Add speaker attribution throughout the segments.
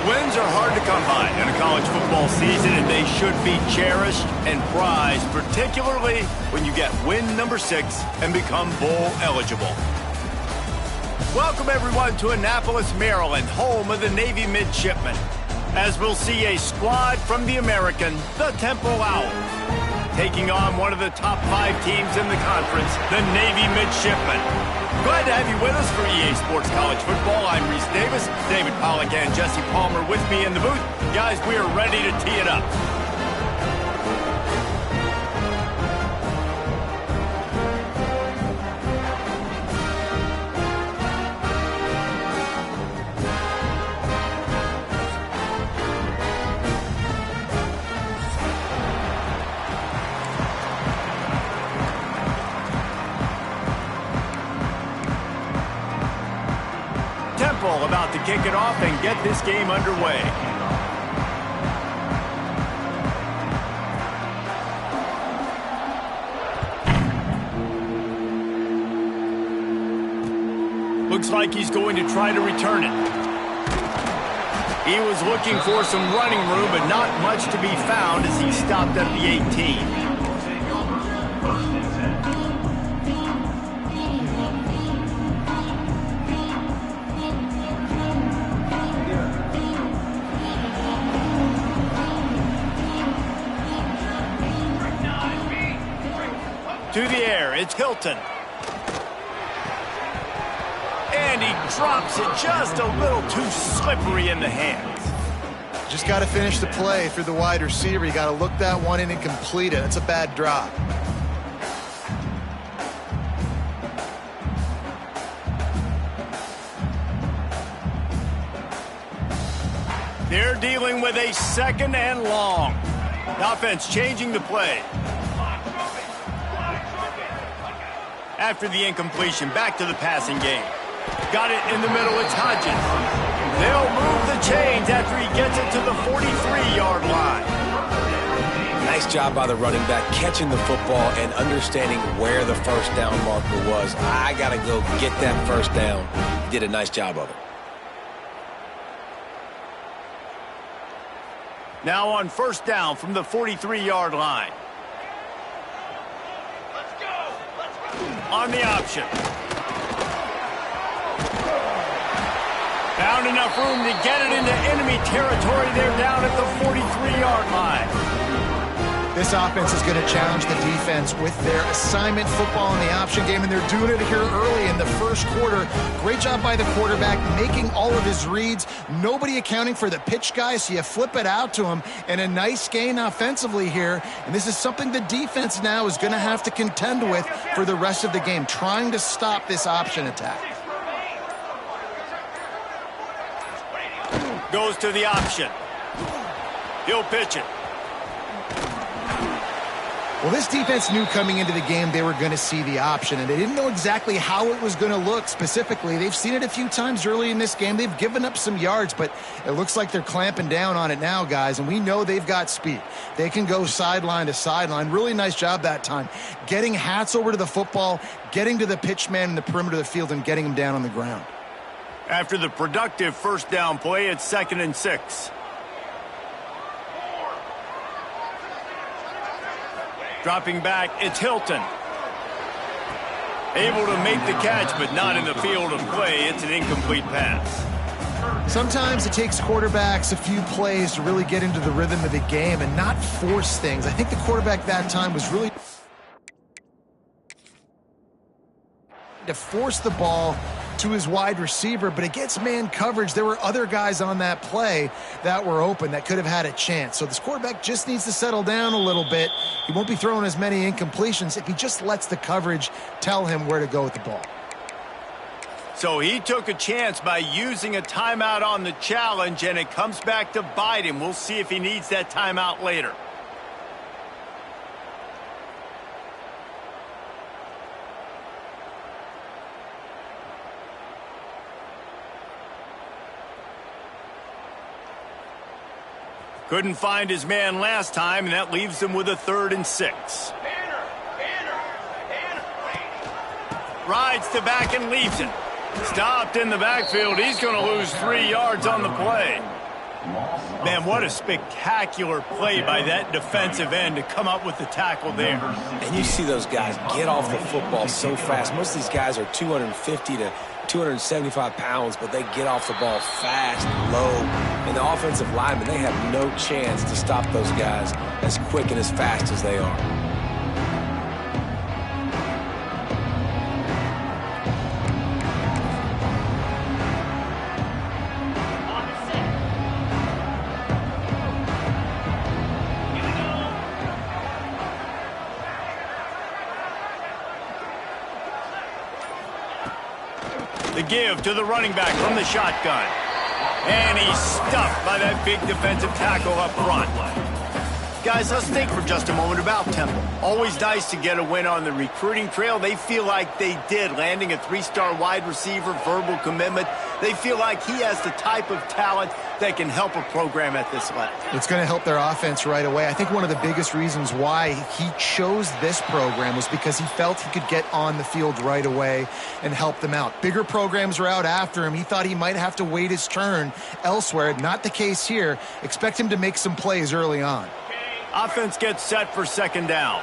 Speaker 1: Wins are hard to come by in a college football season, and they should be cherished and prized, particularly when you get win number 6 and become bowl eligible. Welcome, everyone, to Annapolis, Maryland, home of the Navy Midshipmen, as we'll see a squad from the American, the Temple Owls, taking on one of the top 5 teams in the conference, the Navy Midshipmen. Glad to have you with us for EA Sports College Football. I'm Reese Davis, David Pollack and Jesse Palmer with me in the booth. Guys, we are ready to tee it up. About to kick it off and get this game underway. Looks like he's going to try to return it. He was looking for some running room, but not much to be found as he stopped at the 18. To the air, it's Hilton. And he drops it just a little too slippery in the hands.
Speaker 2: Just got to finish the play through the wide receiver. You got to look that one in and complete it. That's a bad drop.
Speaker 1: They're dealing with a 2nd and long. The offense changing the play. After the incompletion, back to the passing game. Got it in the middle, it's Hodges. They'll move the chains after he gets it to the 43-yard line.
Speaker 3: Nice job by the running back, catching the football and understanding where the first down marker was. I got to go get that first down. He did a nice job of it.
Speaker 1: Now on first down from the 43-yard line. On the option. Found enough room to get it into enemy territory. They're down at the 43-yard line.
Speaker 2: This offense is going to challenge the defense with their assignment football in the option game, and they're doing it here early in the first quarter. Great job by the quarterback, making all of his reads. Nobody accounting for the pitch guy, so you flip it out to him, and a nice gain offensively here. And this is something the defense now is going to have to contend with for the rest of the game, trying to stop this option attack.
Speaker 1: Goes to the option. He'll pitch it.
Speaker 2: Well, this defense knew coming into the game they were going to see the option, and they didn't know exactly how it was going to look specifically. They've seen it a few times early in this game. They've given up some yards, but it looks like they're clamping down on it now, guys, and we know they've got speed. They can go sideline to sideline. Really nice job that time. Getting Hats over to the football, getting to the pitch man in the perimeter of the field, and getting him down on the ground.
Speaker 1: After the productive first down play, it's 2nd and 6. Dropping back, it's Hilton. Able to make the catch, but not in the field of play. It's an incomplete pass.
Speaker 2: Sometimes it takes quarterbacks a few plays to really get into the rhythm of the game and not force things. I think the quarterback that time was really to force the ball to his wide receiver, but against man coverage, there were other guys on that play that were open that could have had a chance. So this quarterback just needs to settle down a little bit. He won't be throwing as many incompletions if he just lets the coverage tell him where to go with the ball.
Speaker 1: So he took a chance by using a timeout on the challenge, and it comes back to bite him. We'll see if he needs that timeout later. Couldn't find his man last time, and that leaves him with a 3rd and 6. Rides to back and leaves it. Stopped in the backfield. He's going to lose 3 yards on the play. Man, what a spectacular play by that defensive end to come up with the tackle there.
Speaker 3: And you see those guys get off the football so fast. Most of these guys are 250 to 275 pounds, but they get off the ball fast, low. And the offensive linemen, they have no chance to stop those guys as quick and as fast as they are.
Speaker 1: The give to the running back from the shotgun. And he's stuffed by that big defensive tackle up front. Guys, let's think for just a moment about Temple. Always nice to get a win on the recruiting trail. They feel like they did, landing a 3-star wide receiver, verbal commitment. They feel like he has the type of talent that can help a program at this level.
Speaker 2: It's going to help their offense right away. I think one of the biggest reasons why he chose this program was because he felt he could get on the field right away and help them out. Bigger programs are out after him. He thought he might have to wait his turn elsewhere. Not the case here. Expect him to make some plays early on.
Speaker 1: Offense gets set for second down.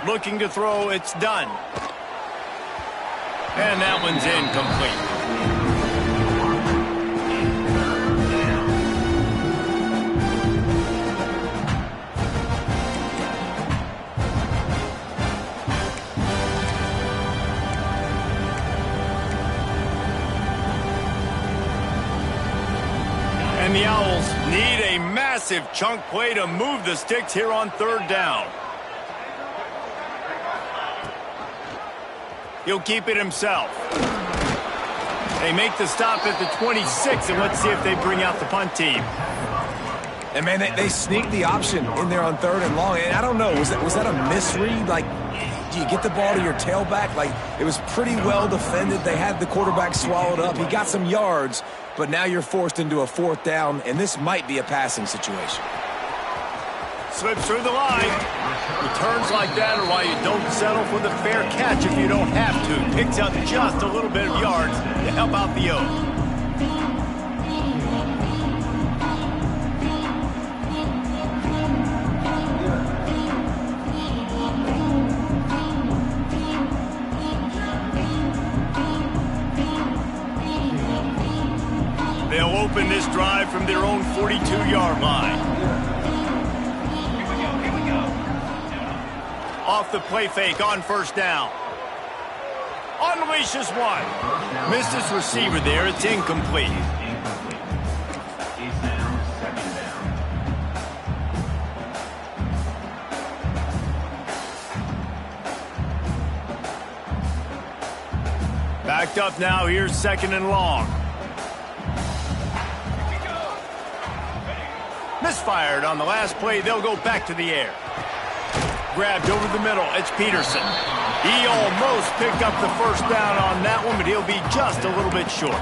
Speaker 1: Looking to throw, it's done. And that one's incomplete. And the Owls need a massive chunk play to move the sticks here on third down. He'll keep it himself. They make the stop at the 26, and let's see if they bring out the punt team.
Speaker 3: And, man, they sneaked the option in there on third and long. And I don't know, was that a misread? Like, do you get the ball to your tailback? Like, it was pretty well defended. They had the quarterback swallowed up. He got some yards, but now you're forced into a fourth down, and this might be a passing situation.
Speaker 1: Slips through the line. Returns like that are why you don't settle for the fair catch if you don't have to. Picks up just a little bit of yards to help out the O's. They'll open this drive from their own 42-yard line. Off the play fake on first down. Unleashes one. Missed his receiver there. It's incomplete. Backed up now. Here's second and long. Misfired on the last play. They'll go back to the air. Grabbed over the middle. It's Peterson. He almost picked up the first down on that one, but he'll be just a little bit short.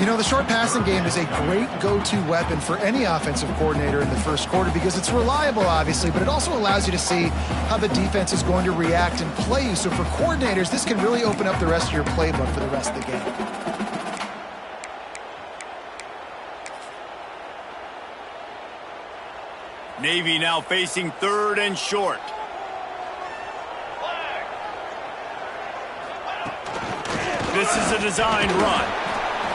Speaker 2: You know, the short passing game is a great go-to weapon for any offensive coordinator in the first quarter because it's reliable, obviously, but it also allows you to see how the defense is going to react and play you. So for coordinators, this can really open up the rest of your playbook for the rest of the game.
Speaker 1: Navy now facing third and short. This is a designed run.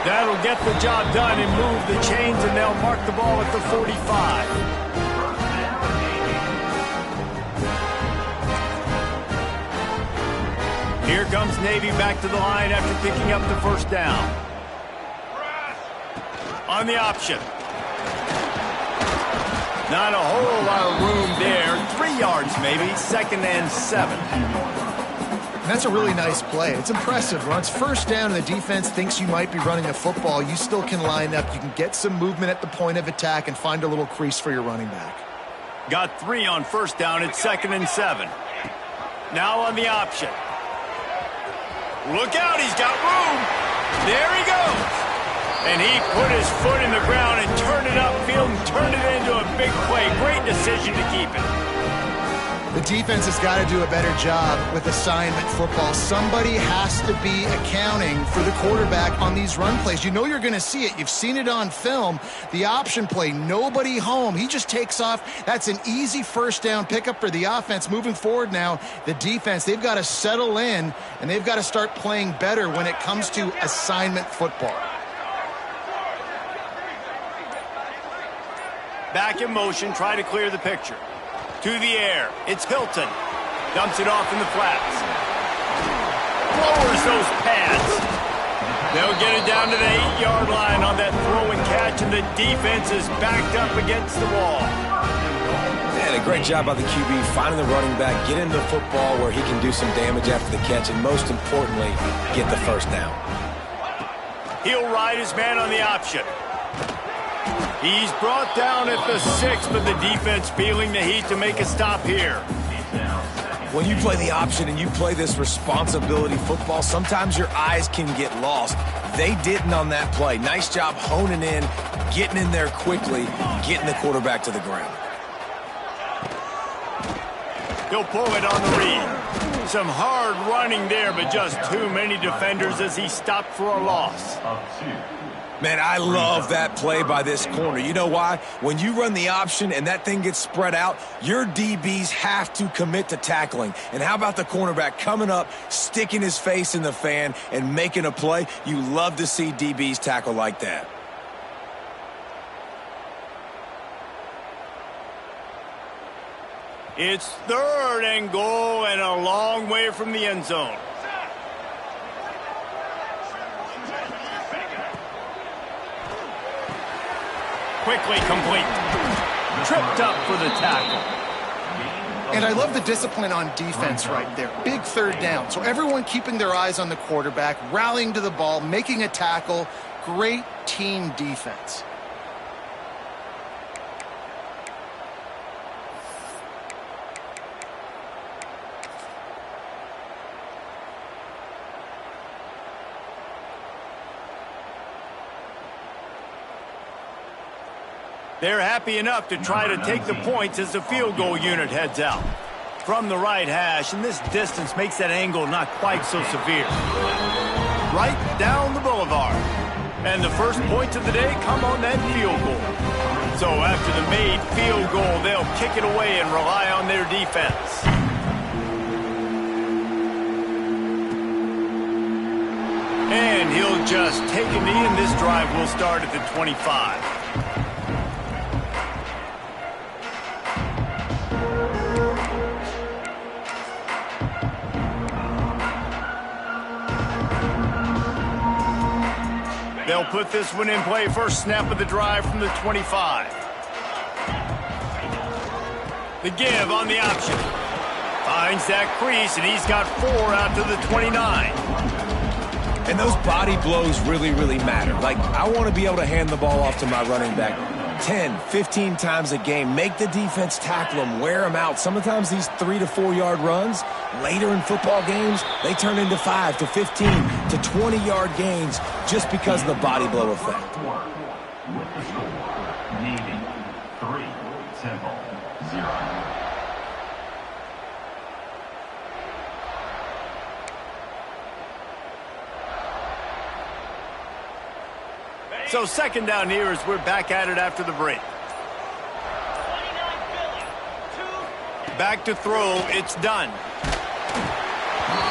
Speaker 1: That'll get the job done and move the chains, and they'll mark the ball at the 45. Here comes Navy back to the line after picking up the first down. On the option. Not a whole lot of room there. 3 yards maybe, second and 7.
Speaker 2: That's a really nice play. It's impressive. When it's first down and the defense thinks you might be running the football, you still can line up. You can get some movement at the point of attack and find a little crease for your running back.
Speaker 1: Got 3 on first down. It's second and 7. Now on the option. Look out, he's got room. There he goes. And he put his foot in the ground and turned it upfield and turned it into a big play. Great decision to keep it.
Speaker 2: The defense has got to do a better job with assignment football. Somebody has to be accounting for the quarterback on these run plays. You know you're going to see it. You've seen it on film. The option play, nobody home. He just takes off. That's an easy first down pickup for the offense. Moving forward now, the defense, they've got to settle in, and they've got to start playing better when it comes to assignment football.
Speaker 1: Back in motion, try to clear the picture. To the air, it's Hilton. Dumps it off in the flats. Lowers those pads. They'll get it down to the 8-yard line on that throw and catch, and the defense is backed up against the wall.
Speaker 3: Man, a great job by the QB, finding the running back, getting the football where he can do some damage after the catch, and most importantly, get the first down.
Speaker 1: He'll ride his man on the option. He's brought down at the 6, but the defense feeling the heat to make a stop here.
Speaker 3: When you play the option and you play this responsibility football, sometimes your eyes can get lost. They didn't on that play. Nice job honing in, getting in there quickly, getting the quarterback to the ground.
Speaker 1: He'll pull it on the read. Some hard running there, but just too many defenders as he stopped for a loss.
Speaker 3: Man, I love that play by this corner. You know why? When you run the option and that thing gets spread out, your DBs have to commit to tackling. And how about the cornerback coming up, sticking his face in the fan, and making a play? You love to see DBs tackle like that.
Speaker 1: It's 3rd and goal and a long way from the end zone. Quickly complete. Tripped up for the tackle.
Speaker 2: And I love the discipline on defense right there. Big 3rd down. So everyone keeping their eyes on the quarterback, rallying to the ball, making a tackle. Great team defense.
Speaker 1: They're happy enough to try to take the points as the field goal unit heads out. From the right hash, and this distance makes that angle not quite so severe. Right down the boulevard. And the first points of the day come on that field goal. So after the made field goal, they'll kick it away and rely on their defense. And he'll just take a knee, and this drive will start at the 25. They'll put this one in play. First snap of the drive from the 25. The give on the option. Finds that crease, and he's got 4 out to the 29.
Speaker 3: And those body blows really, really matter. Like, I want to be able to hand the ball off to my running back 10, 15 times a game. Make the defense tackle them, wear them out. Sometimes these 3 to 4 yard runs, later in football games, they turn into 5 to 15 to 20 yard gains just because of the body blow effect.
Speaker 4: With the score, Navy 3, Temple 0.
Speaker 1: So 2nd down here as we're back at it after the break. Back to throw. It's done.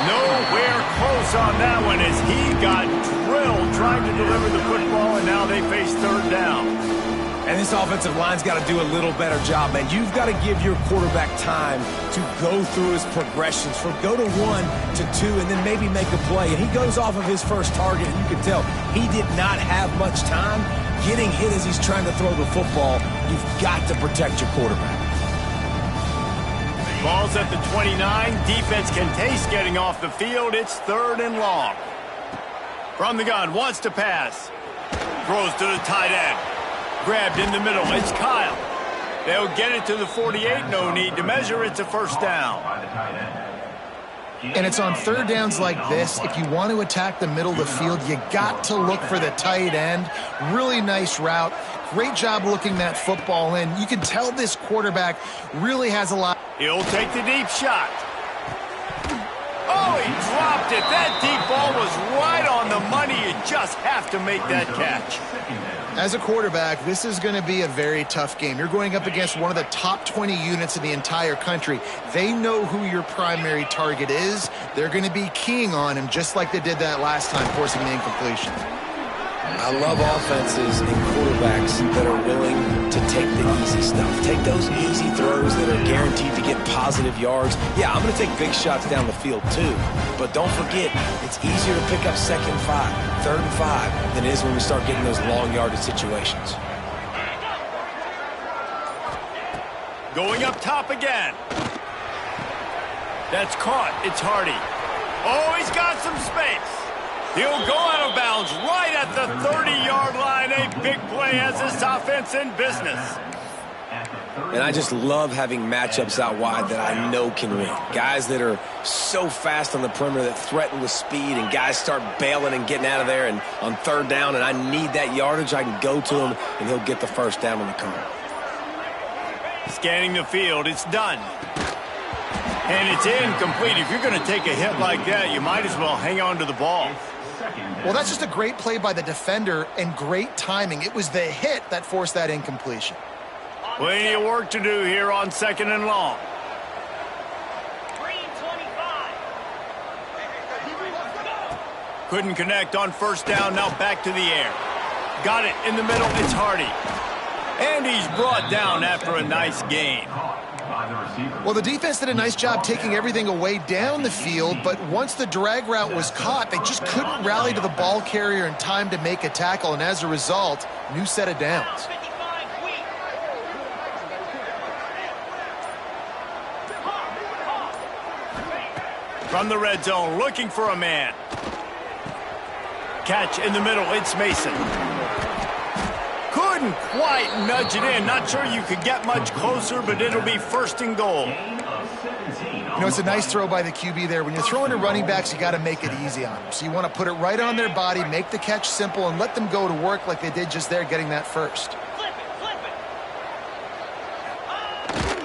Speaker 1: Nowhere close on that one as he got drilled trying to deliver the football, and now they face 3rd down.
Speaker 3: And this offensive line's got to do a little better job, man. You've got to give your quarterback time to go through his progressions from go to 1 to 2 and then maybe make a play. And he goes off of his first target, and you can tell he did not have much time getting hit as he's trying to throw the football. You've got to protect your quarterback.
Speaker 1: Ball's at the 29. Defense can taste getting off the field. It's 3rd and long. From the gun, wants to pass. Throws to the tight end. Grabbed in the middle. It's Kyle. They'll get it to the 48. No need to measure. It's a first down.
Speaker 2: And it's on 3rd downs like this. If you want to attack the middle of the field, you got to look for the tight end. Really nice route. Great job looking that football in. You can tell this quarterback really has a lot.
Speaker 1: He'll take the deep shot. Oh, he dropped it. That deep ball was right on the money. You just have to make that catch.
Speaker 2: As a quarterback, this is going to be a very tough game. You're going up against one of the top 20 units in the entire country. They know who your primary target is. They're going to be keying on him just like they did that last time, forcing the incompletion.
Speaker 3: I love offenses and quarterbacks that are willing to take the easy stuff. Take those easy throws that are guaranteed to get positive yards. Yeah, I'm going to take big shots down the field too. But don't forget, it's easier to pick up 2nd and 5, 3rd and 5 than it is when we start getting those long yardage situations.
Speaker 1: Going up top again. That's caught. It's Hardy. Oh, he's got some space. He'll go out of bounds right at the 30-yard line. A big play has this offense in business.
Speaker 3: And I just love having matchups out wide that I know can win. Guys that are so fast on the perimeter that threaten with speed, and guys start bailing and getting out of there and on 3rd down, and I need that yardage. I can go to him, and he'll get the 1st down on the curve.
Speaker 1: Scanning the field. It's done. And it's incomplete. If you're going to take a hit like that, you might as well hang on to the ball.
Speaker 2: Well, that's just a great play by the defender and great timing. It was the hit that forced that incompletion.
Speaker 1: Plenty of work to do here on 2nd and long. Couldn't connect on 1st down. Now back to the air. Got it in the middle. It's Hardy. And he's brought down after a nice gain.
Speaker 2: Well, the defense did a nice job taking everything away down the field, but once the drag route was caught, they just couldn't rally to the ball carrier in time to make a tackle, and as a result, new set of downs.
Speaker 1: From the red zone, looking for a man. Catch in the middle, it's Mason. Couldn't quite nudge it in. Not sure you could get much closer, but it'll be 1st and goal.
Speaker 2: You know, it's a nice throw by the QB there. When you're throwing to running backs, you got to make it easy on them. So you want to put it right on their body, make the catch simple, and let them go to work like they did just there, getting that 1st.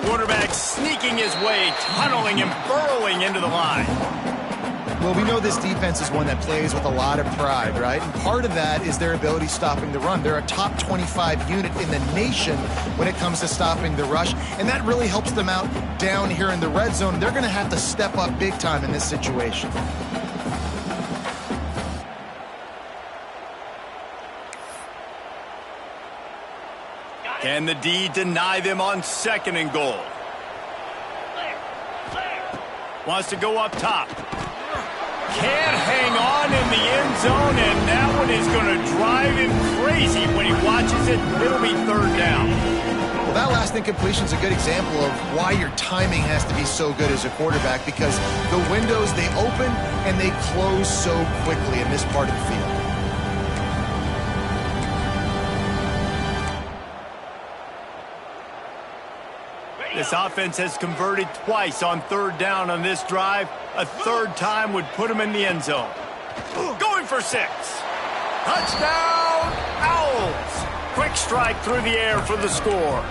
Speaker 1: Quarterback sneaking his way, tunneling and burrowing into the line.
Speaker 2: Well, we know this defense is one that plays with a lot of pride, right? And part of that is their ability stopping the run. They're a top 25 unit in the nation when it comes to stopping the rush, and that really helps them out down here in the red zone. They're going to have to step up big time in this situation.
Speaker 1: Can the D deny them on 2nd and goal? Wants to go up top. Can't hang on in the end zone, and that one is going to drive him crazy when he watches it. It'll be 3rd down.
Speaker 2: Well, that last incompletion is a good example of why your timing has to be so good as a quarterback, because the windows, they open and they close so quickly in this part of the field.
Speaker 1: This offense has converted twice on 3rd down on this drive. A 3rd time would put him in the end zone. Going for 6. Touchdown, Owls. Quick strike through the air for the score.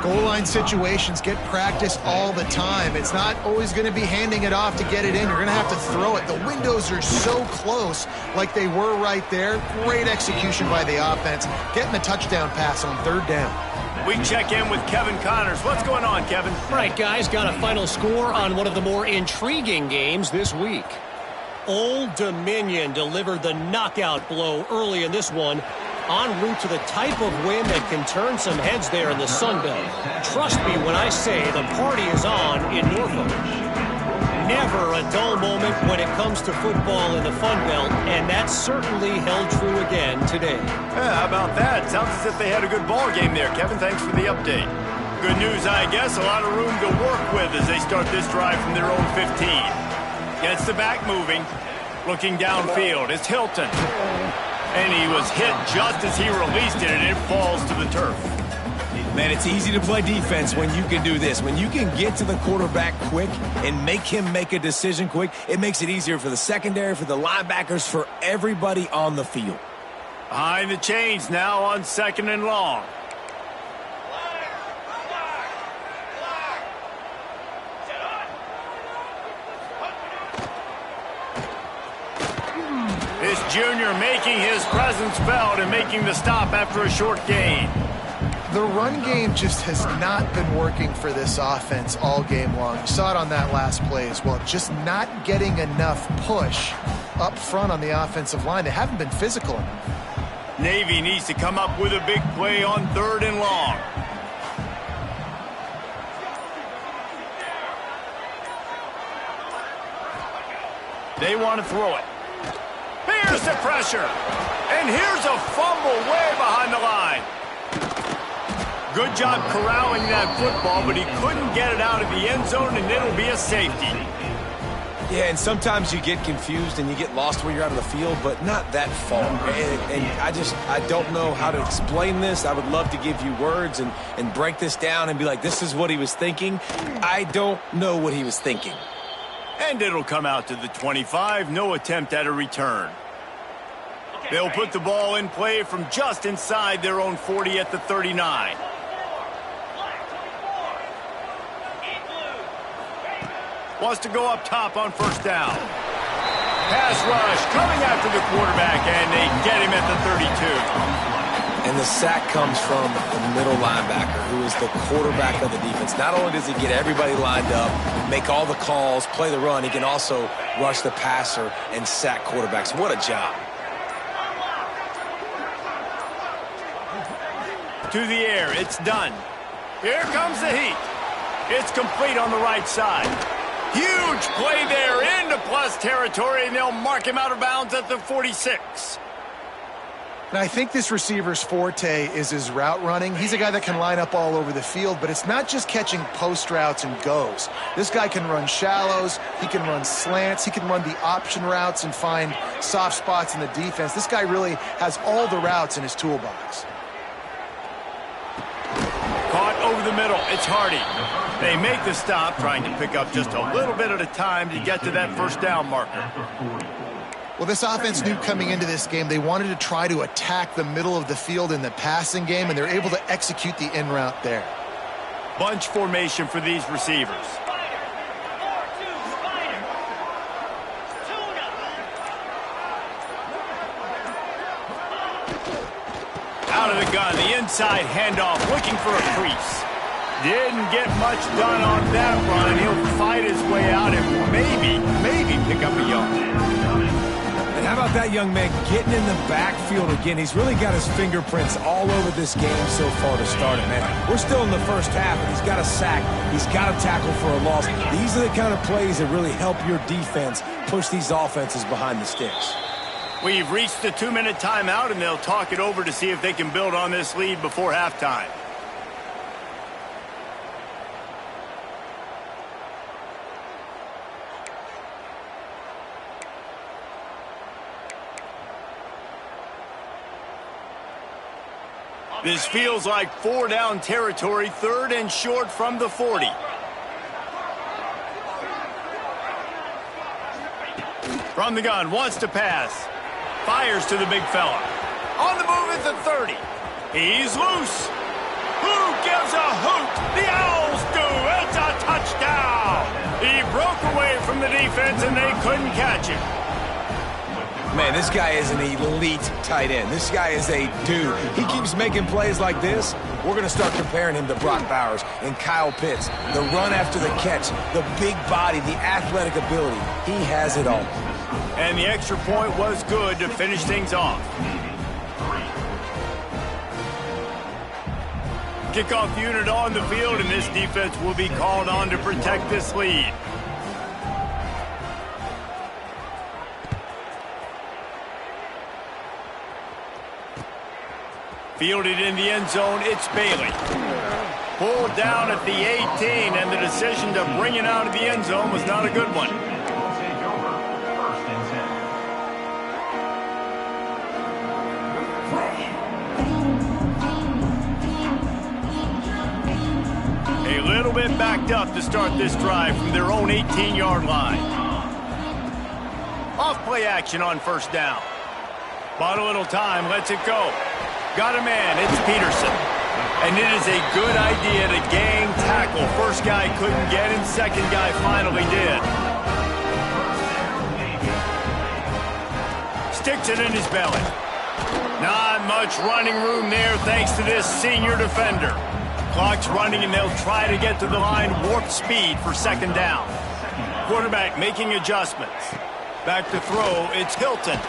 Speaker 2: Goal line situations get practiced all the time. It's not always going to be handing it off to get it in. You're going to have to throw it. The windows are so close, like they were right there. Great execution by the offense, getting the touchdown pass on 3rd down.
Speaker 1: We check in with Kevin Connors. What's going on, Kevin?
Speaker 5: All right, guys, got a final score on one of the more intriguing games this week. Old Dominion delivered the knockout blow early in this one, en route to the type of win that can turn some heads there in the Sun Belt. Trust me when I say the party is on in Norfolk. Never a dull moment when it comes to football in the Fun Belt, and that certainly held true again today.
Speaker 1: Yeah, how about that? Sounds as if they had a good ball game there, Kevin. Thanks for the update. Good news, I guess. A lot of room to work with as they start this drive from their own 15. Gets the back moving. Looking downfield. It's Hilton. And he was hit just as he released it, and it falls to the turf.
Speaker 3: Man, it's easy to play defense when you can do this. When you can get to the quarterback quick and make him make a decision quick, it makes it easier for the secondary, for the linebackers, for everybody on the field.
Speaker 1: Behind the chains now on 2nd and long. Jr. making his presence felt and making the stop after a short gain.
Speaker 2: The run game just has not been working for this offense all game long. You saw it on that last play as well. Just not getting enough push up front on the offensive line. They haven't been physical enough.
Speaker 1: Navy needs to come up with a big play on 3rd and long. They want to throw it. Here's the pressure. And here's a fumble way behind the line. Good job corralling that football, but he couldn't get it out of the end zone, and it'll be a safety.
Speaker 3: Yeah, and sometimes you get confused and you get lost when you're out of the field, but not that far. And I don't know how to explain this. I would love to give you words and break this down and be like, this is what he was thinking. I don't know what he was thinking.
Speaker 1: And it'll come out to the 25. No attempt at a return. They'll put the ball in play from just inside their own 40 at the 39. Wants to go up top on 1st down. Pass rush coming after the quarterback, and they get him at the 32.
Speaker 3: And the sack comes from the middle linebacker, who is the quarterback of the defense. Not only does he get everybody lined up, make all the calls, play the run, he can also rush the passer and sack quarterbacks. What a job.
Speaker 1: To the air, it's done. Here comes the heat. It's complete on the right side. Huge play there into plus territory, and they'll mark him out of bounds at the 46.
Speaker 2: And I think this receiver's forte is his route running. He's a guy that can line up all over the field, but it's not just catching post routes and goes. This guy can run shallows, he can run slants, he can run the option routes and find soft spots in the defense. This guy really has all the routes in his toolbox.
Speaker 1: Caught over the middle. It's Hardy. They make the stop, trying to pick up just a little bit at a time to get to that 1st down marker.
Speaker 2: Well, this offense knew coming into this game they wanted to try to attack the middle of the field in the passing game, and they're able to execute the in route there.
Speaker 1: Bunch formation for these receivers. Out of the gun, the inside handoff, looking for a crease. Didn't get much done on that run. He'll fight his way out and maybe pick up a yard.
Speaker 3: And how about that young man getting in the backfield again? He's really got his fingerprints all over this game so far to start it, man. We're still in the 1st half, and he's got a sack. He's got a tackle for a loss. These are the kind of plays that really help your defense push these offenses behind the sticks.
Speaker 1: We've reached the 2-minute timeout, and they'll talk it over to see if they can build on this lead before halftime. This feels like 4-down territory, 3rd and short from the 40. From the gun, wants to pass. Fires to the big fella. On the move at the 30. He's loose. Who gives a hoot? The Owls do. It's a touchdown. He broke away from the defense, and they couldn't catch him.
Speaker 3: Man, this guy is an elite tight end. This guy is a dude. He keeps making plays like this. We're going to start comparing him to Brock Bowers and Kyle Pitts. The run after the catch, the big body, the athletic ability. He has it all.
Speaker 1: And the extra point was good to finish things off. Kickoff unit on the field, and this defense will be called on to protect this lead. Fielded in the end zone, it's Bailey. Pulled down at the 18, and the decision to bring it out of the end zone was not a good one. A little bit backed up to start this drive from their own 18-yard line. Off play action on 1st down. Bought a little time, lets it go. Got a man, it's Peterson. And it is a good idea to gang tackle. First guy couldn't get him, second guy finally did. sticks it in his belly. Not much running room there thanks to this senior defender. Clock's running, and they'll try to get to the line warp speed for second down. Quarterback making adjustments. Back to throw, it's Hilton.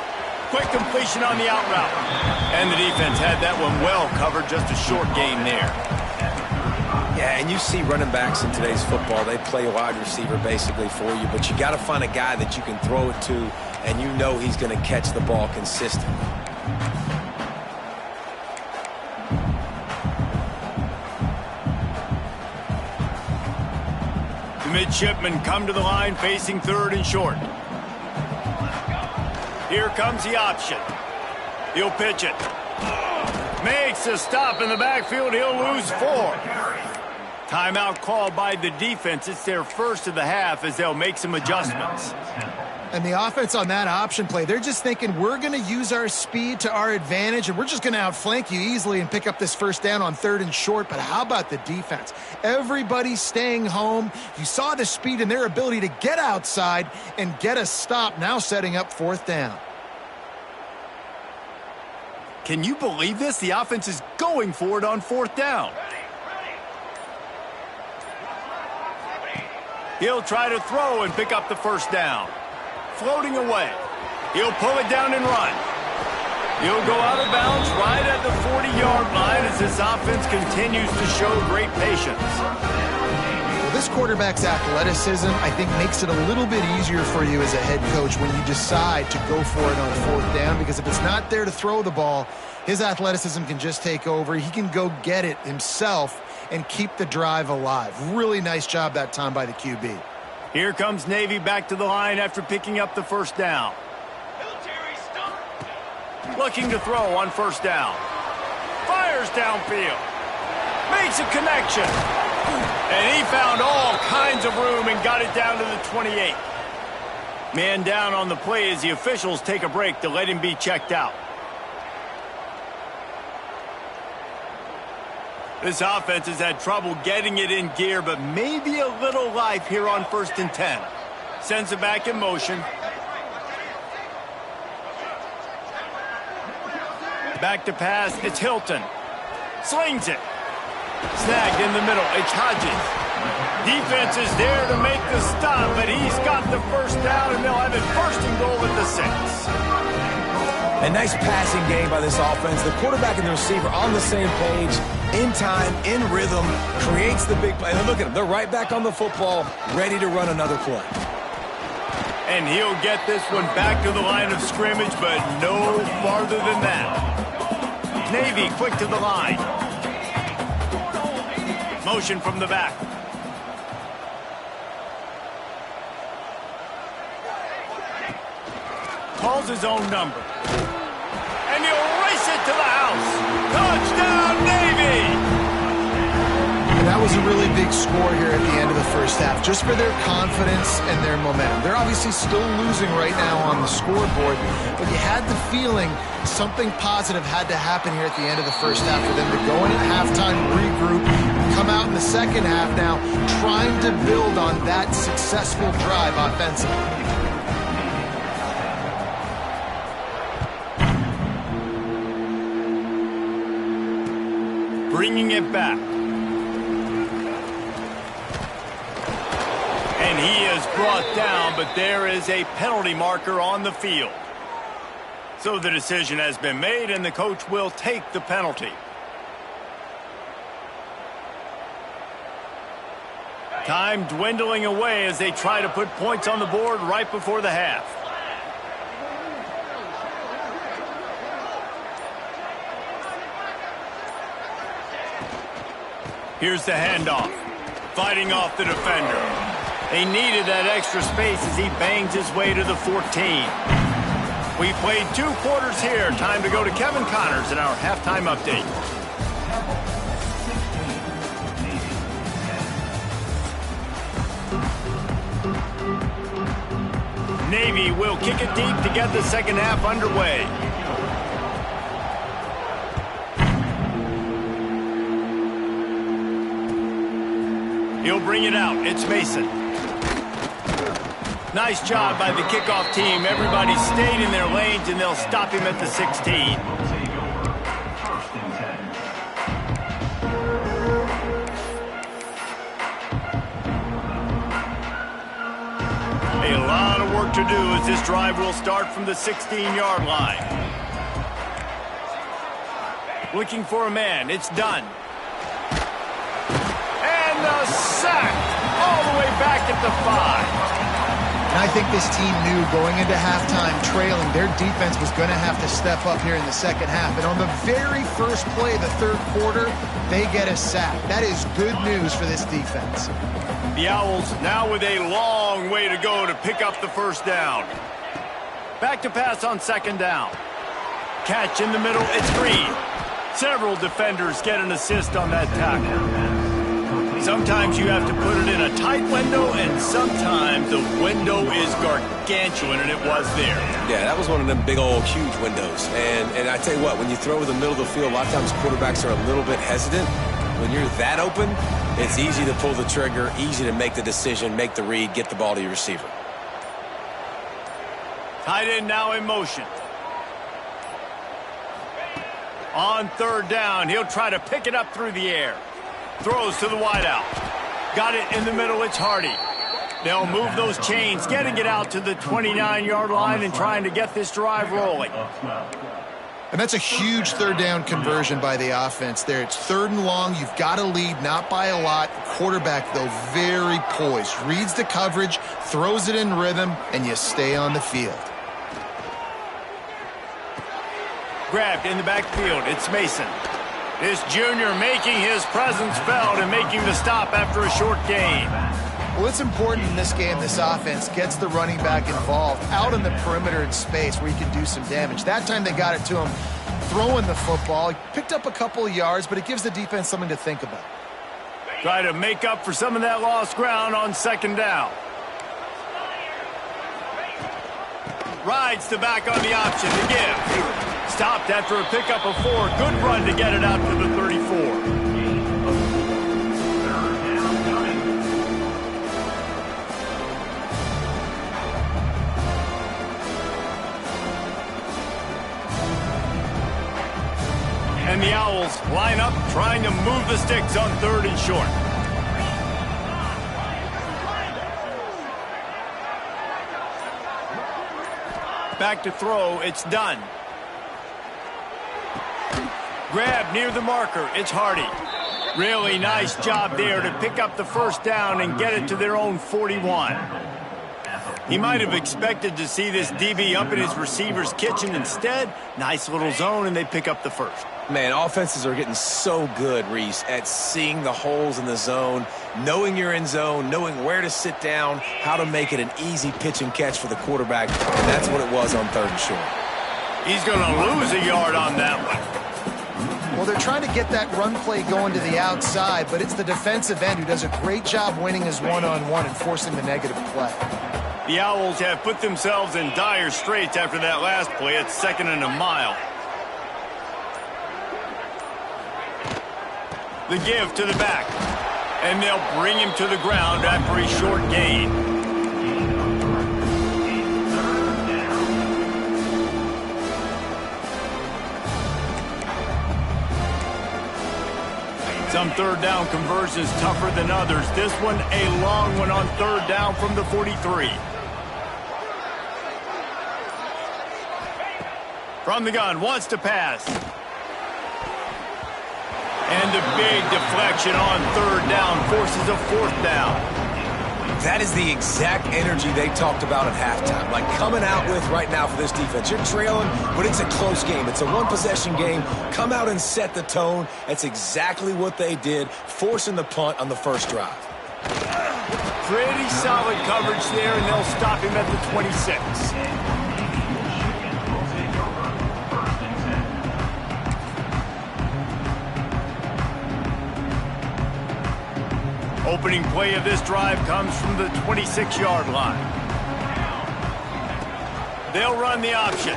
Speaker 1: Quick completion on the out route. And the defense had that one well covered, just a short gain there.
Speaker 3: Yeah, and you see running backs in today's football, they play wide receiver basically for you, but you got to find a guy that you can throw it to, and you know he's going to catch the ball consistently.
Speaker 1: The midshipmen come to the line facing third and short. Here comes the option. He'll pitch it. Makes a stop in the backfield. He'll lose 4. Timeout called by the defense. It's their first of the half as they'll make some adjustments.
Speaker 2: And the offense on that option play, they're just thinking we're going to use our speed to our advantage, and we're just going to outflank you easily and pick up this first down on third and short. But how about the defense? Everybody's staying home. You saw the speed and their ability to get outside and get a stop, now setting up fourth down.
Speaker 1: Can you believe this? The offense is going for it on fourth down. He'll try to throw and pick up the first down. Floating away. He'll pull it down and run. He'll go out of bounds right at the 40-yard line as this offense continues to show great patience.
Speaker 2: Well, this quarterback's athleticism, I think, makes it a little bit easier for you as a head coach when you decide to go for it on fourth down, because if it's not there to throw the ball, his athleticism can just take over. He can go get it himself and keep the drive alive. Really nice job that time by the QB.
Speaker 1: Here comes Navy back to the line after picking up the first down. Looking to throw on first down. Fires downfield. Makes a connection. And he found all kinds of room and got it down to the 28. Man down on the play as the officials take a break to let him be checked out. This offense has had trouble getting it in gear, but maybe a little life here on 1st and 10. Sends it back in motion. Back to pass, it's Hilton. Slings it. Snagged in the middle, it's Hodges. Defense is there to make the stop, but he's got the first down, and they'll have it 1st and goal at the 6.
Speaker 3: A nice passing game by this offense. The quarterback and the receiver on the same page, in time, in rhythm, creates the big play. And look at them. They're right back on the football, ready to run another play.
Speaker 1: And he'll get this one back to the line of scrimmage, but no farther than that. Navy quick to the line. Motion from the back. Calls his own number. And he'll race it to the house. Touchdown, Navy!
Speaker 2: And that was a really big score here at the end of the first half, just for their confidence and their momentum. They're obviously still losing right now on the scoreboard, but you had the feeling something positive had to happen here at the end of the first half for them to go in at halftime, regroup, come out in the second half now, trying to build on that successful drive offensively.
Speaker 1: Bringing it back. And he is brought down, but there is a penalty marker on the field. So the decision has been made, and the coach will take the penalty. Time dwindling away as they try to put points on the board right before the half. Here's the handoff. Fighting off the defender. They needed that extra space as he bangs his way to the 14. We played 2 quarters here. Time to go to Kevin Connors in our halftime update. Navy will kick it deep to get the second half underway. He'll bring it out. It's Mason. Nice job by the kickoff team. Everybody stayed in their lanes, and they'll stop him at the 16.
Speaker 4: First and 10.
Speaker 1: A lot of work to do as this drive will start from the 16-yard line. Looking for a man. It's done. And the sack all the way back at the 5.
Speaker 2: And I think this team knew going into halftime trailing, their defense was going to have to step up here in the second half. And on the very first play of the third quarter, they get a sack. That is good news for this defense.
Speaker 1: The Owls now with a long way to go to pick up the first down. Back to pass on second down. Catch in the middle, it's Reed. Several defenders get an assist on that tackle. Sometimes you have to put it in a tight window, and sometimes the window is gargantuan, and it was there.
Speaker 3: Yeah, that was one of them big old huge windows. And I tell you what, when you throw in the middle of the field, a lot of times quarterbacks are a little bit hesitant. When you're that open, it's easy to pull the trigger, easy to make the decision, make the read, get the ball to your receiver.
Speaker 1: Tight end now in motion. On third down, he'll try to pick it up through the air. Throws to the wideout. Got it in the middle, it's Hardy. They'll move those chains, getting it out to the 29-yard line and trying to get this drive rolling.
Speaker 2: And that's a huge third down conversion by the offense there. It's third and long. You've got to lead, not by a lot. Quarterback, though, very poised. Reads the coverage, throws it in rhythm, and you stay on the field.
Speaker 1: Grabbed in the backfield, it's Mason. This junior making his presence felt and making the stop after a short gain.
Speaker 2: Well, it's important in this game this offense gets the running back involved out in the perimeter in space where he can do some damage. That time they got it to him throwing the football. He picked up a couple of yards, but it gives the defense something to think about.
Speaker 1: Try to make up for some of that lost ground on second down. Rides the back on the option to give. Stopped after a pickup of 4. Good run to get it out to the 34. And the Owls line up trying to move the sticks on third and short. Back to throw, it's done. Grab near the marker, it's Hardy. Really nice job there to pick up the first down and get it to their own 41. He might have expected to see this DB up in his receiver's kitchen. Instead, nice little zone, and they pick up the first.
Speaker 3: Man, offenses are getting so good, Reese, at seeing the holes in the zone, knowing you're in zone, knowing where to sit down, how to make it an easy pitch and catch for the quarterback, and that's what it was on third and short.
Speaker 1: He's going to lose a yard on that one.
Speaker 2: Well, they're trying to get that run play going to the outside, but it's the defensive end who does a great job winning his one-on-one and forcing the negative play.
Speaker 1: The Owls have put themselves in dire straits after that last play. It's 2nd and a mile. The give to the back. And they'll bring him to the ground after a short gain. Some third down conversions tougher than others. This one a long one on third down from the 43. From the gun, wants to pass. And a big deflection on third down forces a fourth down.
Speaker 3: That is the exact energy they talked about at halftime. Like coming out with right now for this defense. You're trailing, but it's a close game. It's a one-possession game. Come out and set the tone. That's exactly what they did, forcing the punt on the first drive.
Speaker 1: Pretty solid coverage there, and they'll stop him at the 26. Opening play of this drive comes from the 26-yard line. They'll run the option.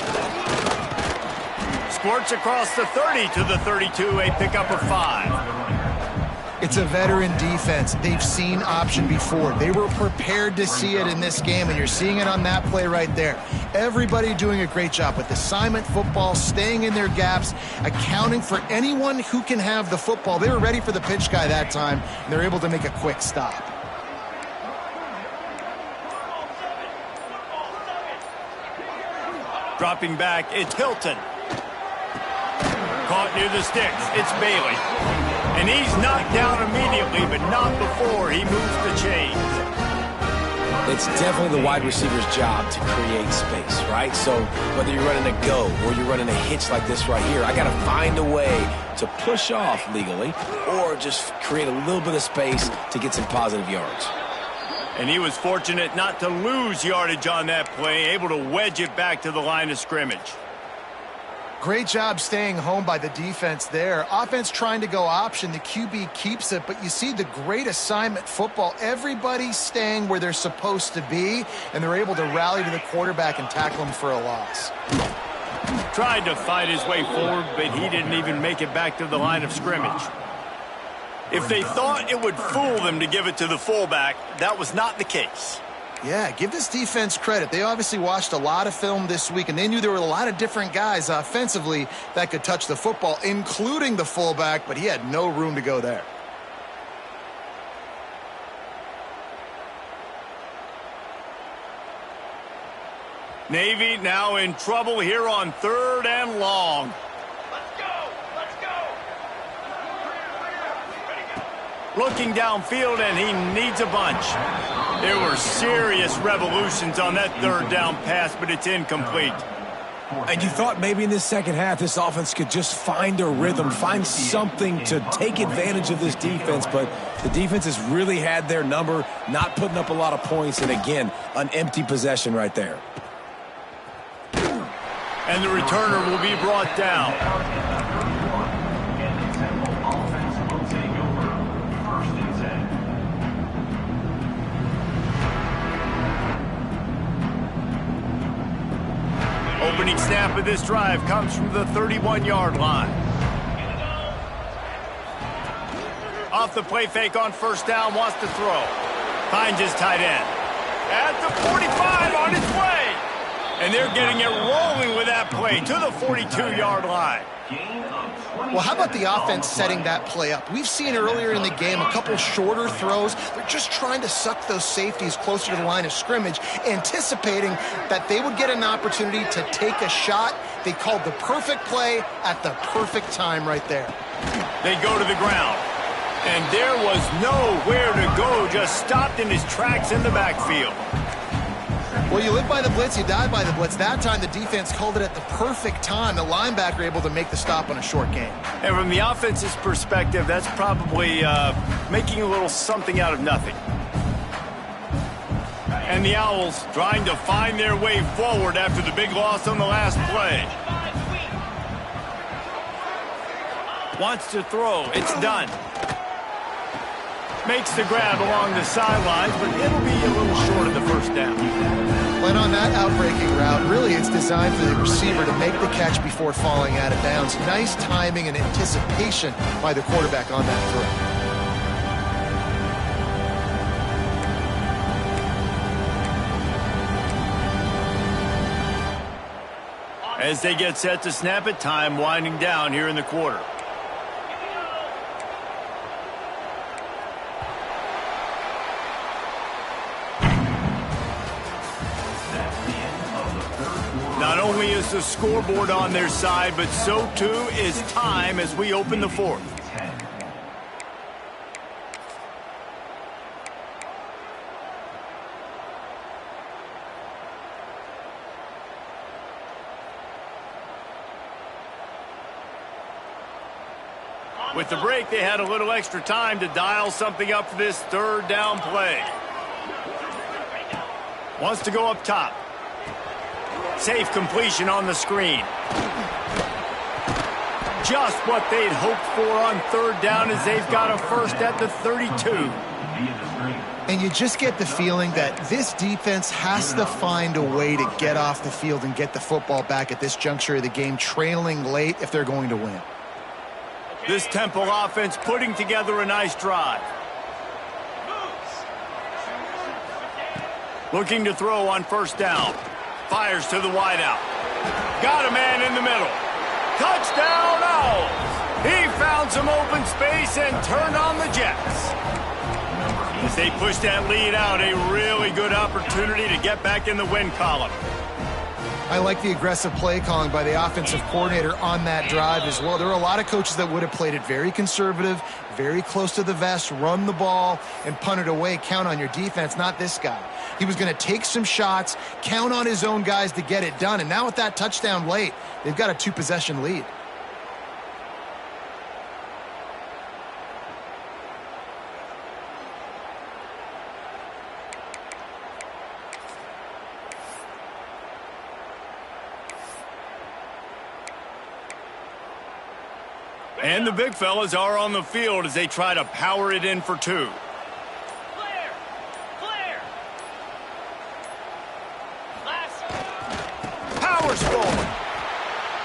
Speaker 1: Squirts across the 30 to the 32, a pickup of 5.
Speaker 2: It's a veteran defense. They've seen option before. They were prepared to see it in this game, and you're seeing it on that play right there. Everybody doing a great job with assignment football, staying in their gaps, accounting for anyone who can have the football. They were ready for the pitch guy that time, and they're able to make a quick stop.
Speaker 1: Dropping back, it's Hilton. Caught near the sticks, it's Bailey. And he's knocked down immediately, but not before he moves the chains.
Speaker 3: It's definitely the wide receiver's job to create space, right? So whether you're running a go or you're running a hitch like this right here, I got to find a way to push off legally or just create a little bit of space to get some positive yards.
Speaker 1: And he was fortunate not to lose yardage on that play, able to wedge it back to the line of scrimmage.
Speaker 2: Great job staying home by the defense there. Offense trying to go option. The QB keeps it, but you see the great assignment football. Everybody's staying where they're supposed to be, and they're able to rally to the quarterback and tackle him for a loss.
Speaker 1: Tried to fight his way forward, but he didn't even make it back to the line of scrimmage. If they thought it would fool them to give it to the fullback, that was not the case.
Speaker 2: Yeah, give this defense credit. They obviously watched a lot of film this week, and they knew there were a lot of different guys offensively that could touch the football, including the fullback, but he had no room to go there.
Speaker 1: Navy now in trouble here on 3rd and long. Looking downfield, and he needs a bunch. There were serious revolutions on that 3rd down pass, but it's incomplete.
Speaker 3: And you thought maybe in this second half this offense could just find a rhythm, find something to take advantage of this defense, but the defense has really had their number, not putting up a lot of points, and again, an empty possession right there.
Speaker 1: And the returner will be brought down. Opening snap of this drive comes from the 31-yard line. Off the play fake on 1st down, wants to throw. Finds his tight end. At the 45 on his way. And they're getting it rolling with that play to the 42-yard line.
Speaker 2: Well, how about the offense setting that play up? We've seen earlier in the game a couple shorter throws. They're just trying to suck those safeties closer to the line of scrimmage, anticipating that they would get an opportunity to take a shot. They called the perfect play at the perfect time right there.
Speaker 1: They go to the ground. And there was nowhere to go, just stopped in his tracks in the backfield.
Speaker 2: Well, you live by the blitz, you die by the blitz. That time, the defense called it at the perfect time. The linebacker able to make the stop on a short gain.
Speaker 1: And from the offense's perspective, that's probably making a little something out of nothing. And the Owls trying to find their way forward after the big loss on the last play. Wants to throw. It's done. Makes the grab along the sidelines, but it'll be a little short of the 1st down.
Speaker 2: And on that outbreaking route, really it's designed for the receiver to make the catch before falling out of bounds. Nice timing and anticipation by the quarterback on that throw.
Speaker 1: As they get set to snap it, time winding down here in the quarter. Not only is the scoreboard on their side, but so too is time as we open the 4th. With the break, they had a little extra time to dial something up for this 3rd down play. Wants to go up top. Safe completion on the screen. Just what they'd hoped for on 3rd down as they've got a first at the 32.
Speaker 2: And you just get the feeling that this defense has to find a way to get off the field and get the football back at this juncture of the game, trailing late if they're going to win.
Speaker 1: This Temple offense putting together a nice drive. Looking to throw on first down. Fires to the wideout. Got a man in the middle. Touchdown Owls! He found some open space and turned on the Jets. As they push that lead out, a really good opportunity to get back in the win column.
Speaker 2: I like the aggressive play calling by the offensive coordinator on that drive as well. There are a lot of coaches that would have played it very conservative, very close to the vest, run the ball, and punt it away. Count on your defense, not this guy. He was going to take some shots, count on his own guys to get it done. And now with that touchdown late, they've got a 2-possession lead.
Speaker 1: And the big fellas are on the field as they try to power it in for 2. Powers forward.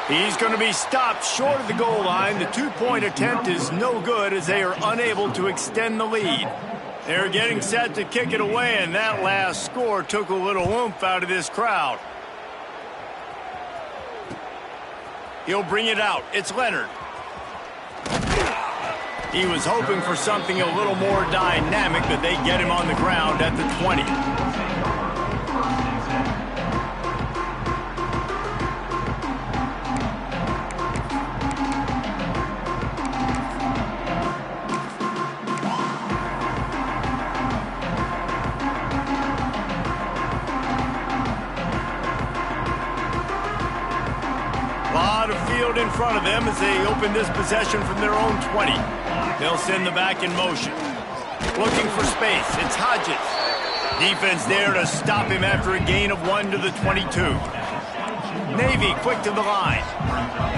Speaker 1: He's going to be stopped short of the goal line. The 2-point attempt is no good as they are unable to extend the lead. They're getting set to kick it away, and that last score took a little oomph out of this crowd. He'll bring it out. It's Leonard. He was hoping for something a little more dynamic, but they get him on the ground at the 20. A lot of field in front of them as they open this possession from their own 20. They'll send the back in motion. Looking for space. It's Hodges. Defense there to stop him after a gain of 1 to the 22. Navy quick to the line.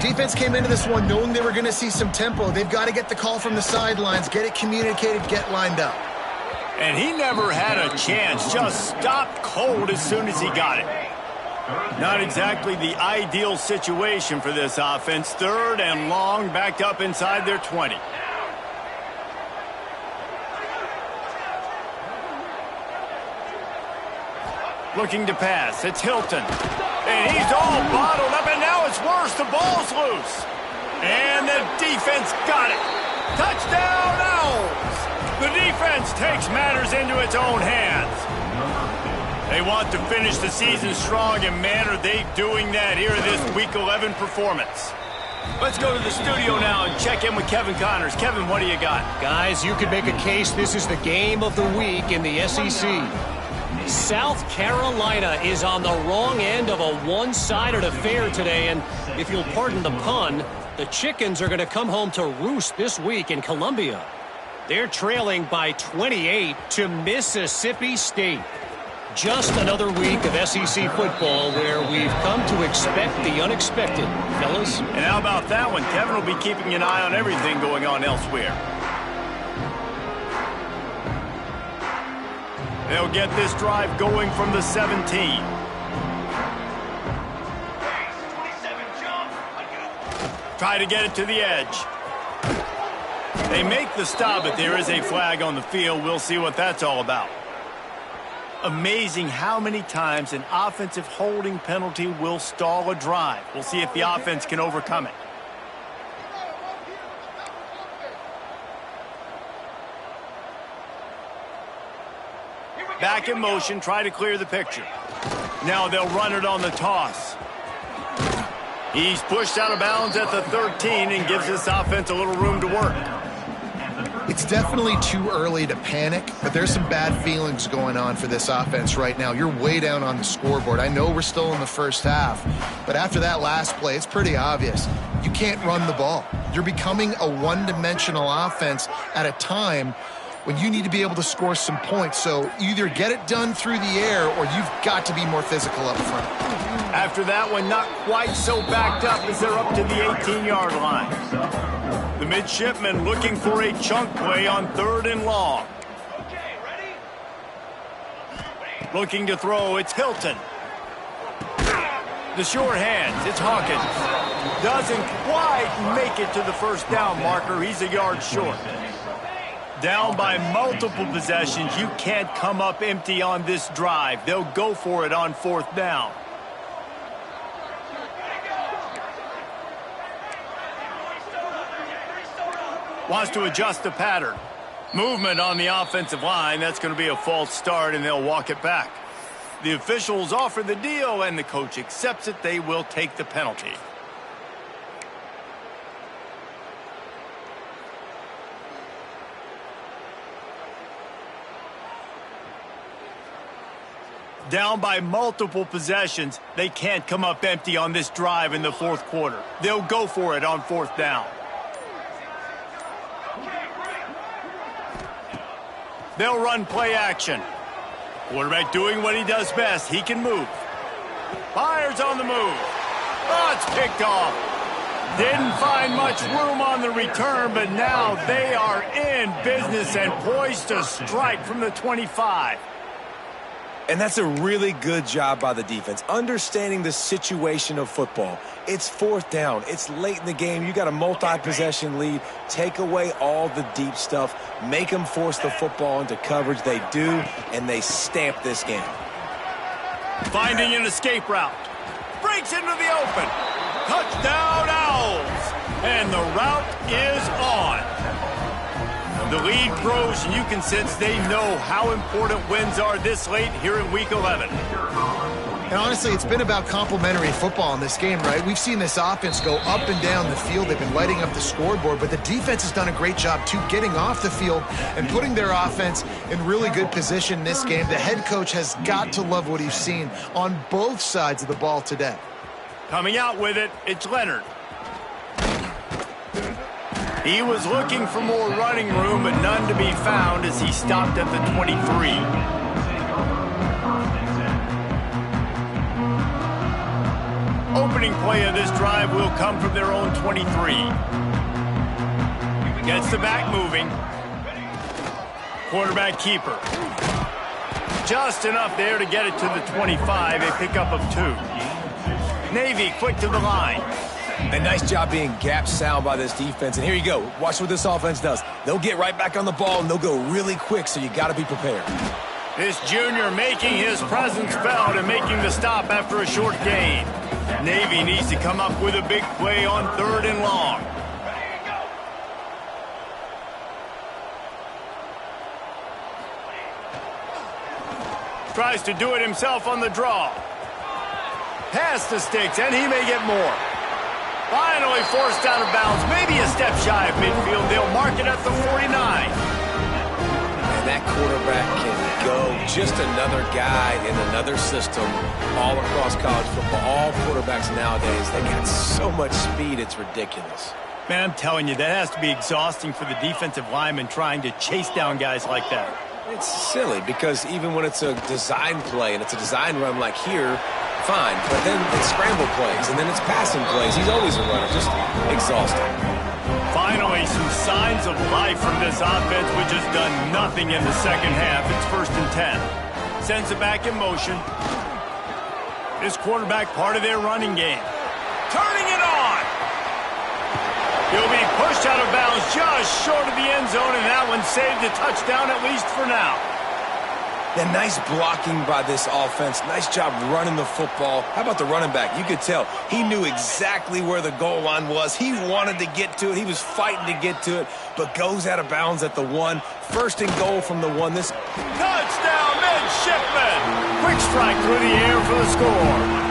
Speaker 2: Defense came into this one knowing they were going to see some tempo. They've got to get the call from the sidelines, get it communicated, get lined up.
Speaker 1: And he never had a chance. Just stopped cold as soon as he got it. Not exactly the ideal situation for this offense. 3rd and long, backed up inside their 20. Looking to pass. It's Hilton. And he's all bottled up, and now it's worse. The ball's loose. And the defense got it. Touchdown Owls! The defense takes matters into its own hands. They want to finish the season strong, and man, are they doing that here in this Week 11 performance. Let's go to the studio now and check in with Kevin Connors. Kevin, what do you got?
Speaker 5: Guys, you could make a case this is the game of the week in the SEC. South Carolina is on the wrong end of a one-sided affair today, and if you'll pardon the pun, the Chickens are going to come home to roost this week in Columbia. They're trailing by 28 to Mississippi State. Just another week of SEC football where we've come to expect the unexpected, fellas.
Speaker 1: And how about that one? Kevin will be keeping an eye on everything going on elsewhere. They'll get this drive going from the 17. Try to get it to the edge. They make the stop, but there is a flag on the field. We'll see what that's all about. Amazing how many times an offensive holding penalty will stall a drive. We'll see if the offense can overcome it. Back in motion, try to clear the picture. Now they'll run it on the toss. He's pushed out of bounds at the 13 and gives this offense a little room to work.
Speaker 2: It's definitely too early to panic, but there's some bad feelings going on for this offense right now. You're way down on the scoreboard. I know we're still in the first half, but after that last play, it's pretty obvious. You can't run the ball. You're becoming a one-dimensional offense at a time when you need to be able to score some points. So either get it done through the air or you've got to be more physical up front.
Speaker 1: After that one, not quite so backed up as they're up to the 18-yard line. The midshipmen looking for a chunk play on 3rd and long. Looking to throw, it's Hilton. The short hands, it's Hawkins. Doesn't quite make it to the first down marker. He's a yard short. Down by multiple possessions. You can't come up empty on this drive. They'll go for it on 4th down. Wants to adjust the pattern. Movement on the offensive line. That's going to be a false start, and they'll walk it back. The officials offer the deal, and the coach accepts it. They will take the penalty. Down by multiple possessions. They can't come up empty on this drive in the 4th quarter. They'll go for it on 4th down. They'll run play action. Quarterback doing what he does best. He can move. Fires on the move. Oh, it's picked off. Didn't find much room on the return, but now they are in business and poised to strike from the 25.
Speaker 3: And that's a really good job by the defense, understanding the situation of football. It's 4th down. It's late in the game. You got a multi-possession lead. Take away all the deep stuff. Make them force the football into coverage. They do, and they stamp this game.
Speaker 1: Finding an escape route. Breaks into the open. Touchdown, Owls. And the route is on. The lead grows, and you can sense they know how important wins are this late here in Week 11.
Speaker 2: And honestly, it's been about complementary football in this game, right? We've seen this offense go up and down the field. They've been lighting up the scoreboard, but the defense has done a great job, too, getting off the field and putting their offense in really good position in this game. The head coach has got to love what he's seen on both sides of the ball today.
Speaker 1: Coming out with it, it's Leonard. He was looking for more running room, but none to be found as he stopped at the 23. Opening play of this drive will come from their own 23. Gets the back moving. Quarterback keeper. Just enough there to get it to the 25, a pickup of 2. Navy quick to the line.
Speaker 3: A nice job being gap sound by this defense. And here you go. Watch what this offense does. They'll get right back on the ball, and they'll go really quick, so you got to be prepared.
Speaker 1: This junior making his presence felt and making the stop after a short gain. Navy needs to come up with a big play on 3rd and long. Tries to do it himself on the draw. Pass the sticks, and he may get more. Finally forced out of bounds, maybe a step shy of midfield. They'll mark it at the 49.
Speaker 3: And that quarterback can go. Just another guy in another system all across college football. All quarterbacks nowadays, they got so much speed, it's ridiculous.
Speaker 1: Man, I'm telling you, that has to be exhausting for the defensive lineman trying to chase down guys like that.
Speaker 3: It's silly because even when it's a design play and it's a design run like here, fine, but then it's scramble plays, and then it's passing plays. He's always a runner, just exhausting.
Speaker 1: Finally, some signs of life from this offense, which has done nothing in the second half. It's 1st and 10. Sends it back in motion. This quarterback part of their running game. Turning it on! He'll be pushed out of bounds just short of the end zone, and that one saved a touchdown, at least for now.
Speaker 3: Then nice blocking by this offense. Nice job running the football. How about the running back? You could tell he knew exactly where the goal line was. He wanted to get to it. He was fighting to get to it, but goes out of bounds at the 1. 1st and goal from the 1. This
Speaker 1: touchdown, midshipman. Quick strike through the air for the score.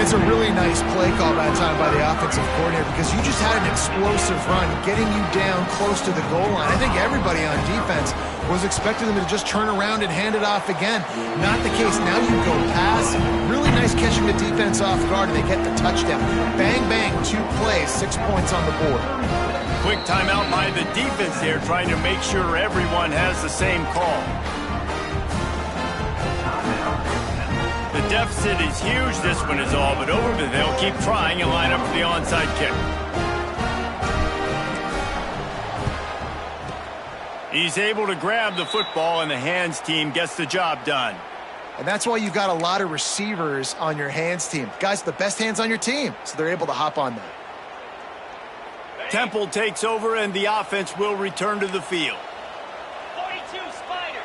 Speaker 2: It's a really nice play call that time by the offensive coordinator because you just had an explosive run getting you down close to the goal line. I think everybody on defense was expecting them to just turn around and hand it off again. Not the case. Now you go pass. Really nice catching the defense off guard, and they get the touchdown. Bang, bang, 2 plays, 6 points on the board.
Speaker 1: Quick timeout by the defense there, trying to make sure everyone has the same call. The deficit is huge. This one is all but over, but they'll keep trying and line up for the onside kick. He's able to grab the football, and the hands team gets the job done.
Speaker 2: And that's why you've got a lot of receivers on your hands team. Guys, the best hands on your team, so they're able to hop on that.
Speaker 1: Temple takes over, and the offense will return to the field.
Speaker 6: 42 Spider.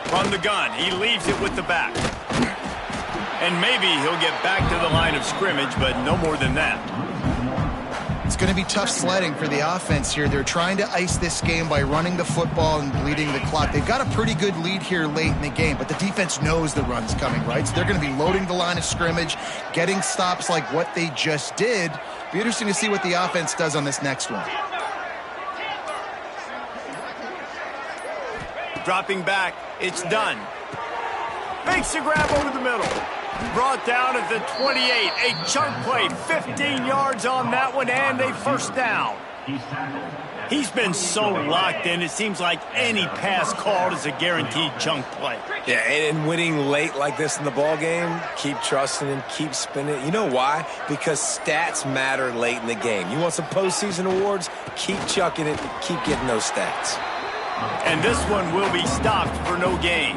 Speaker 1: From the gun, he leaves it with the back. And maybe he'll get back to the line of scrimmage, but no more than that.
Speaker 2: It's going to be tough sledding for the offense here. They're trying to ice this game by running the football and bleeding the clock. They've got a pretty good lead here late in the game, but the defense knows the run's coming, right? So they're going to be loading the line of scrimmage, getting stops like what they just did. Be interesting to see what the offense does on this next one.
Speaker 1: Dropping back, it's done. Makes a grab over the middle. Brought down at the 28. A chunk play, 15 yards on that one, and a first down. He's been so locked in, it seems like any pass called is a guaranteed chunk play.
Speaker 3: Yeah, and winning late like this in the ball game, keep trusting him, keep spinning. You know why? Because stats matter late in the game. You want some postseason awards? Keep chucking it, keep getting those stats.
Speaker 1: And this one will be stopped for no gain.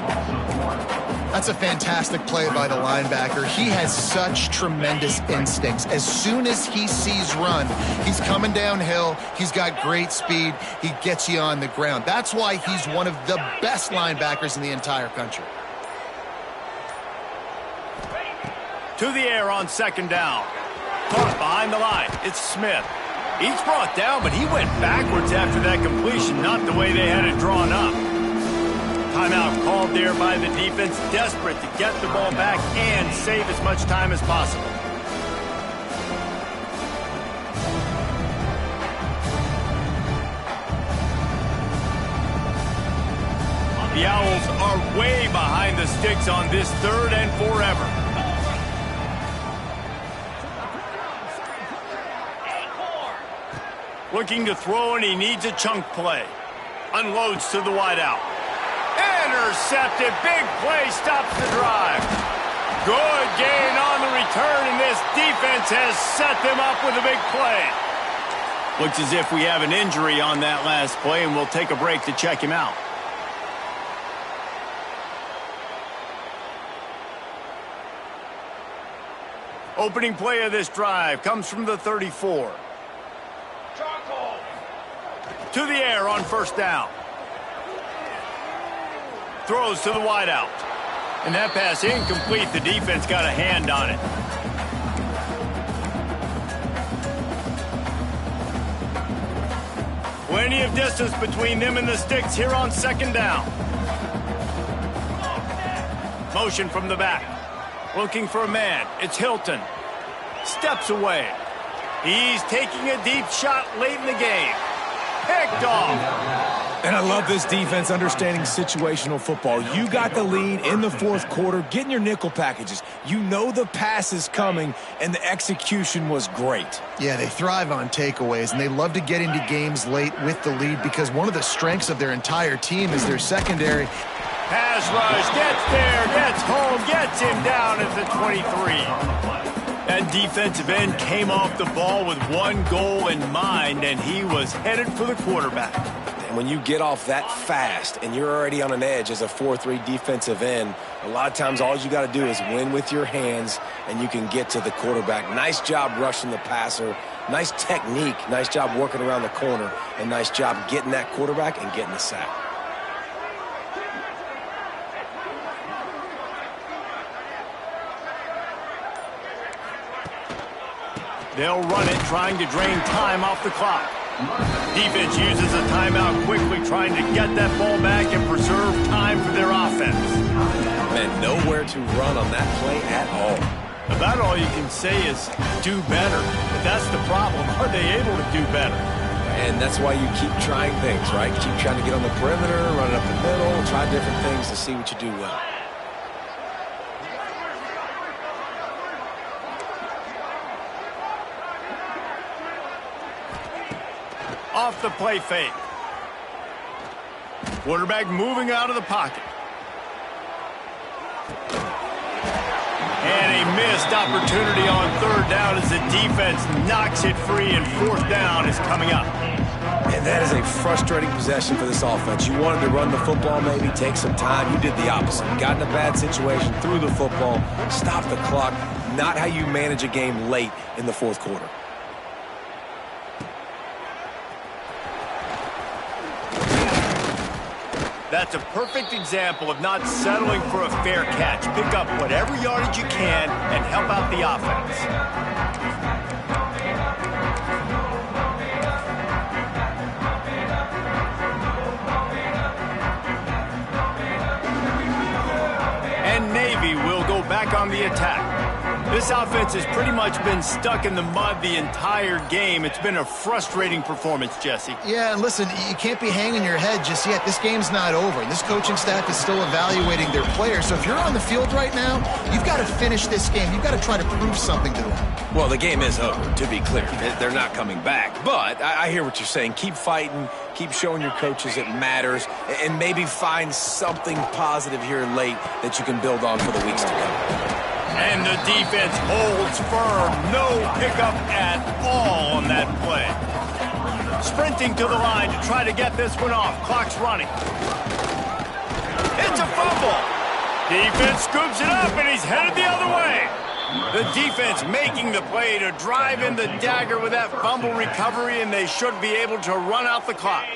Speaker 2: That's a fantastic play by the linebacker. He has such tremendous instincts. As soon as he sees run, he's coming downhill. He's got great speed. He gets you on the ground. That's why he's one of the best linebackers in the entire country.
Speaker 1: To the air on second down. Caught behind the line. It's Smith. He's brought down, but he went backwards after that completion, not the way they had it drawn up. Timeout called there by the defense, desperate to get the ball back and save as much time as possible. The Owls are way behind the sticks on this third and forever. Looking to throw, and he needs a chunk play. Unloads to the wideout. Intercepted. Big play stops the drive. Good gain on the return, and this defense has set them up with a big play. Looks as if we have an injury on that last play, and we'll take a break to check him out. Opening play of this drive comes from the 34. To the air on first down. Throws to the wideout. And that pass incomplete. The defense got a hand on it. Plenty of distance between them and the sticks here on second down. Motion from the back. Looking for a man. It's Hilton. Steps away. He's taking a deep shot late in the game. Picked off.
Speaker 3: And I love this defense understanding situational football. You got the lead in the fourth quarter, getting your nickel packages. You know the pass is coming, and the execution was great.
Speaker 2: Yeah, they thrive on takeaways, and they love to get into games late with the lead because one of the strengths of their entire team is their secondary.
Speaker 1: Pass rush, gets there, gets home, gets him down at the 23. That defensive end came off the ball with one goal in mind, and he was headed for the quarterback.
Speaker 3: And when you get off that fast and you're already on an edge as a 4-3 defensive end, a lot of times all you got to do is win with your hands, and you can get to the quarterback. Nice job rushing the passer. Nice technique. Nice job working around the corner. And nice job getting that quarterback and getting the sack.
Speaker 1: They'll run it, trying to drain time off the clock. Defense uses a timeout quickly, trying to get that ball back and preserve time for their offense.
Speaker 3: Man, nowhere to run on that play at all.
Speaker 1: About all you can say is do better. But that's the problem. Are they able to do better?
Speaker 3: And that's why you keep trying things, right? Keep trying to get on the perimeter, run it up the middle, try different things to see what you do well.
Speaker 1: Off the play fake. Quarterback moving out of the pocket. And a missed opportunity on third down as the defense knocks it free, and fourth down is coming up.
Speaker 3: And That is a frustrating possession for this offense. You wanted to run the football, maybe take some time. You did the opposite. You got in a bad situation, threw the football, stopped the clock. Not how you manage a game late in the fourth quarter.
Speaker 1: That's a perfect example of not settling for a fair catch. Pick up whatever yardage you can and help out the offense. And Navy will go back on the attack. This offense has pretty much been stuck in the mud the entire game. It's been a frustrating performance, Jesse.
Speaker 2: Yeah, and listen, you can't be hanging your head just yet. This game's not over. This coaching staff is still evaluating their players. So if you're on the field right now, you've got to finish this game. You've got to try to prove something to them.
Speaker 3: Well, the game is over, to be clear. They're not coming back. But I hear what you're saying. Keep fighting. Keep showing your coaches it matters. And maybe find something positive here late that you can build on for the weeks to come.
Speaker 1: And the defense holds firm. No pickup at all on that play. Sprinting to the line to try to get this one off. Clock's running. It's a fumble. Defense scoops it up, and he's headed the other way. The defense making the play to drive in the dagger with that fumble recovery, and they should be able to run out the clock.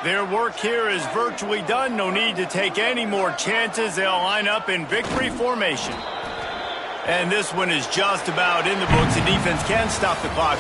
Speaker 1: Their work here is virtually done. No need to take any more chances. They'll line up in victory formation. And this one is just about in the books. The defense can stop the clock.